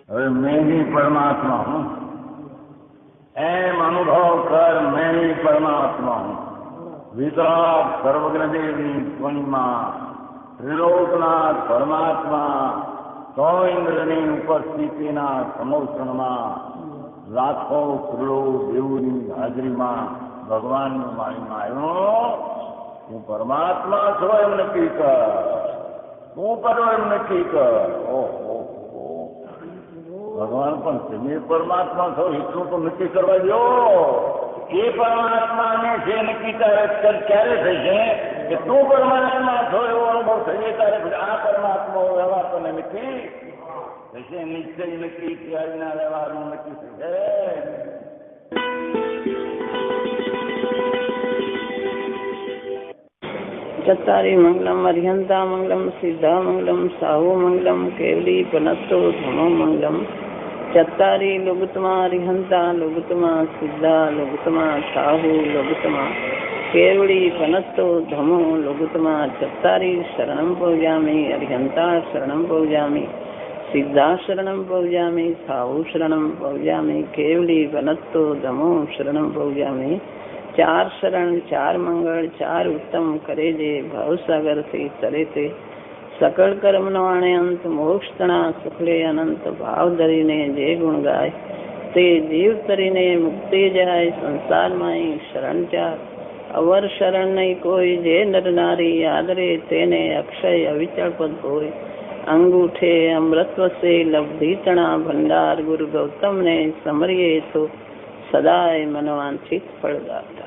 હવે મેં ही परमात्मा हूँ, एम अनुभव कर मैं ही परमात्मा हूँ। वितराग सर्वज्ञ देवी स्वयं त्रिलोकनाथ परमात्मा सौ इंद्રની ઉપસ્થિતિના સમોષણમાં લાખો કરોડો દેવોની હાજરીમાં ભગવાનનું માનીમાં આવ્યો હું પરમાત્મા છું એમ નક્કી કર, હું કરો એમ નક્કી કર। ઓહો, ભગવાન પણ તમે પરમાત્મા છો એટલું તો નક્કી કરવા દો। એ પરમાત્માને જે નક્કી ક્યારે થશે કે તું પરમાત્મા છો એવો અનુભવ થશે ત્યારે આ પરમાત્મા વ્યવહાર તને નક્કી થશે। નિશ્ચય નક્કી ત્યારના વ્યવહારનું નક્કી થશે। चत्तारि मंगलम अर्हंता मंगलम सिद्धा मंगलम साहु मंगलम केवली पनत्तो धमो मंगलम। चत्तारि लघुतमा अर्हंता लघुतमा सिद्धा लघुतमा साहु लघुतमा केवली पनत्तो धमो लघुतमा। चत्तारि शरणं पौजामि अर्हंता शरणं पौजामि सिद्धा शरणं पौजामि साहु शरणं पौजामि केवली पनत्तो धमो शरणं पौजामि। चार शरण चार मंगल चार उत्तम करे जे भावसागर से तरे ते सकल कर्म नवाणे अंत मोक्ष तना सुखले अनंत भाव धरीने जे गुण गाय ते जीव तरीने मुक्ति जाय। संसार माई शरण चार अवर शरण नहीं कोई जे नर नारी आदरे तेने अक्षय अविचल पद होय। अंगूठे अमृतव से लब्धि तना भंडार गुरु गौतम ने समरिये तो सदाय मनवांछित फलदार।